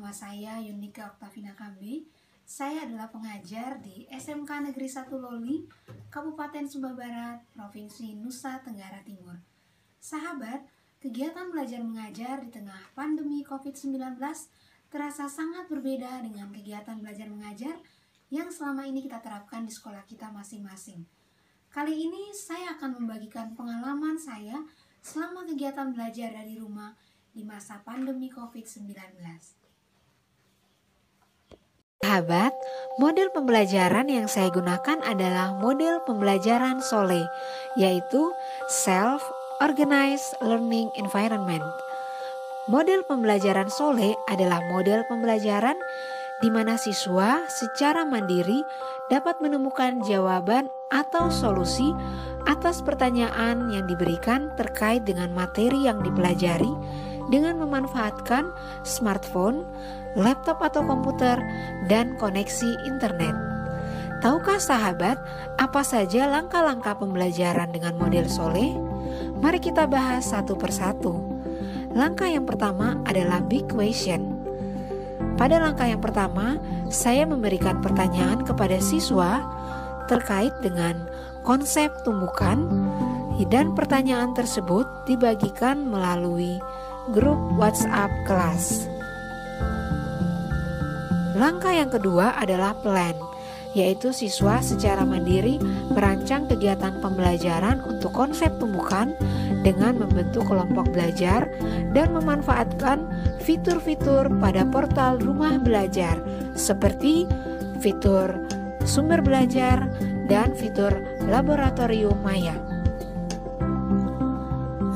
Nama saya Yunika Oktavina KB. Saya adalah pengajar di SMK Negeri 1 Loli, Kabupaten Sumba Barat, Provinsi Nusa Tenggara Timur. Sahabat, kegiatan belajar mengajar di tengah pandemi COVID-19 terasa sangat berbeda dengan kegiatan belajar mengajar yang selama ini kita terapkan di sekolah kita masing-masing. Kali ini saya akan membagikan pengalaman saya selama kegiatan belajar dari rumah di masa pandemi COVID-19. Sahabat, model pembelajaran yang saya gunakan adalah model pembelajaran SOLE, yaitu Self-Organized Learning Environment. Model pembelajaran SOLE adalah model pembelajaran di mana siswa secara mandiri dapat menemukan jawaban atau solusi atas pertanyaan yang diberikan terkait dengan materi yang dipelajari dengan memanfaatkan smartphone, laptop atau komputer, dan koneksi internet. Tahukah sahabat apa saja langkah-langkah pembelajaran dengan model SOLE? Mari kita bahas satu persatu. Langkah yang pertama adalah big question. Pada langkah yang pertama, saya memberikan pertanyaan kepada siswa terkait dengan konsep tumbukan, dan pertanyaan tersebut dibagikan melalui grup WhatsApp kelas. Langkah yang kedua adalah plan, yaitu siswa secara mandiri merancang kegiatan pembelajaran untuk konsep tumbukan dengan membentuk kelompok belajar dan memanfaatkan fitur-fitur pada portal rumah belajar seperti fitur sumber belajar dan fitur laboratorium maya.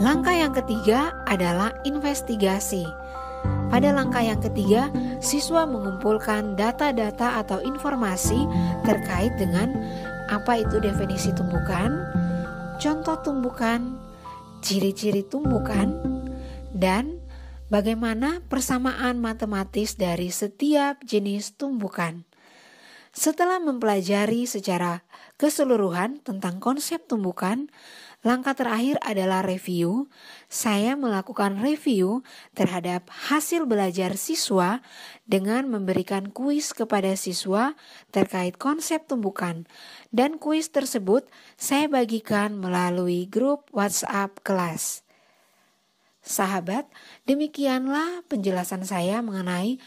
Langkah yang ketiga adalah investigasi. Pada langkah yang ketiga, siswa mengumpulkan data-data atau informasi terkait dengan apa itu definisi tumbukan, contoh tumbukan, ciri-ciri tumbukan, dan bagaimana persamaan matematis dari setiap jenis tumbukan. Setelah mempelajari secara keseluruhan tentang konsep tumbukan, langkah terakhir adalah review. Saya melakukan review terhadap hasil belajar siswa dengan memberikan kuis kepada siswa terkait konsep tumbukan. Dan kuis tersebut saya bagikan melalui grup WhatsApp kelas. Sahabat, demikianlah penjelasan saya mengenai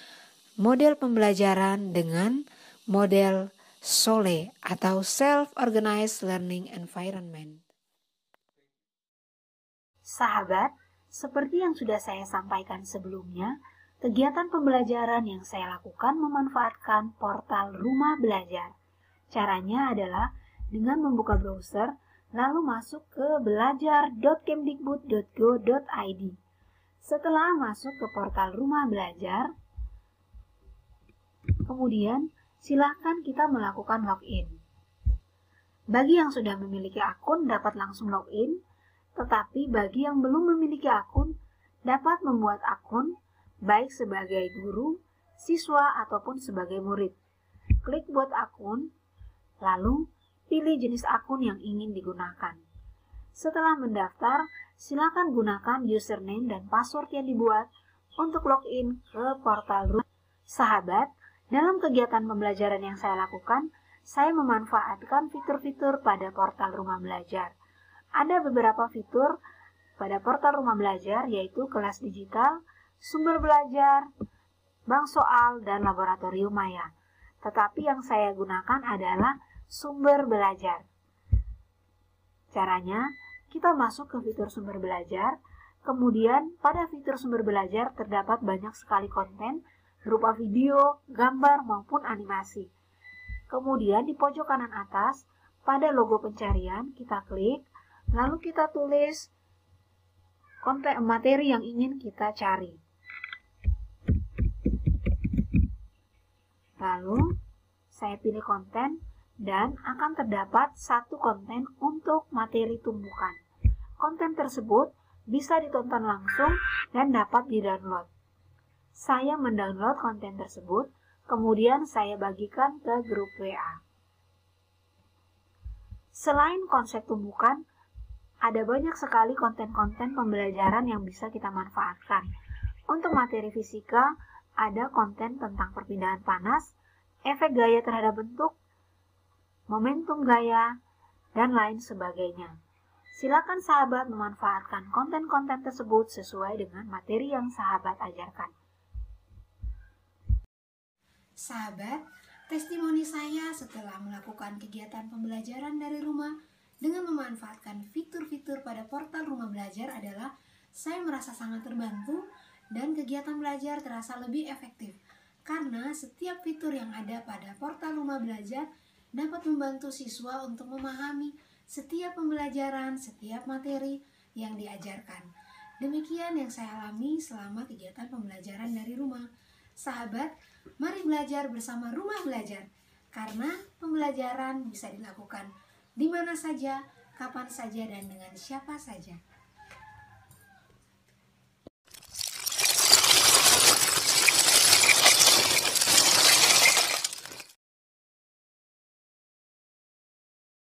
model pembelajaran dengan model SOLE atau Self-Organized Learning Environment. Sahabat, seperti yang sudah saya sampaikan sebelumnya, kegiatan pembelajaran yang saya lakukan memanfaatkan portal rumah belajar. Caranya adalah dengan membuka browser, lalu masuk ke belajar.kemdikbud.go.id. Setelah masuk ke portal rumah belajar, kemudian silakan kita melakukan login. Bagi yang sudah memiliki akun dapat langsung login, tetapi bagi yang belum memiliki akun dapat membuat akun baik sebagai guru, siswa, ataupun sebagai murid. Klik buat akun, lalu pilih jenis akun yang ingin digunakan. Setelah mendaftar, silakan gunakan username dan password yang dibuat untuk login ke portal rumah. Sahabat, dalam kegiatan pembelajaran yang saya lakukan, saya memanfaatkan fitur-fitur pada portal rumah belajar. Ada beberapa fitur pada portal rumah belajar, yaitu kelas digital, sumber belajar, bank soal, dan laboratorium maya. Tetapi yang saya gunakan adalah sumber belajar. Caranya, kita masuk ke fitur sumber belajar, kemudian pada fitur sumber belajar terdapat banyak sekali konten, berupa video, gambar, maupun animasi. Kemudian di pojok kanan atas, pada logo pencarian, kita klik, lalu kita tulis konten materi yang ingin kita cari. Lalu, saya pilih konten, dan akan terdapat satu konten untuk materi tumbukan. Konten tersebut bisa ditonton langsung dan dapat di-download. Saya mendownload konten tersebut, kemudian saya bagikan ke grup WA. Selain konsep tumbukan, ada banyak sekali konten-konten pembelajaran yang bisa kita manfaatkan. Untuk materi fisika, ada konten tentang perpindahan panas, efek gaya terhadap bentuk, momentum gaya, dan lain sebagainya. Silakan sahabat memanfaatkan konten-konten tersebut sesuai dengan materi yang sahabat ajarkan. Sahabat, testimoni saya setelah melakukan kegiatan pembelajaran dari rumah dengan memanfaatkan fitur-fitur pada portal Rumah Belajar adalah saya merasa sangat terbantu dan kegiatan belajar terasa lebih efektif karena setiap fitur yang ada pada portal Rumah Belajar dapat membantu siswa untuk memahami setiap pembelajaran, setiap materi yang diajarkan. Demikian yang saya alami selama kegiatan pembelajaran dari rumah. Sahabat, mari belajar bersama Rumah Belajar, karena pembelajaran bisa dilakukan di mana saja, kapan saja, dan dengan siapa saja.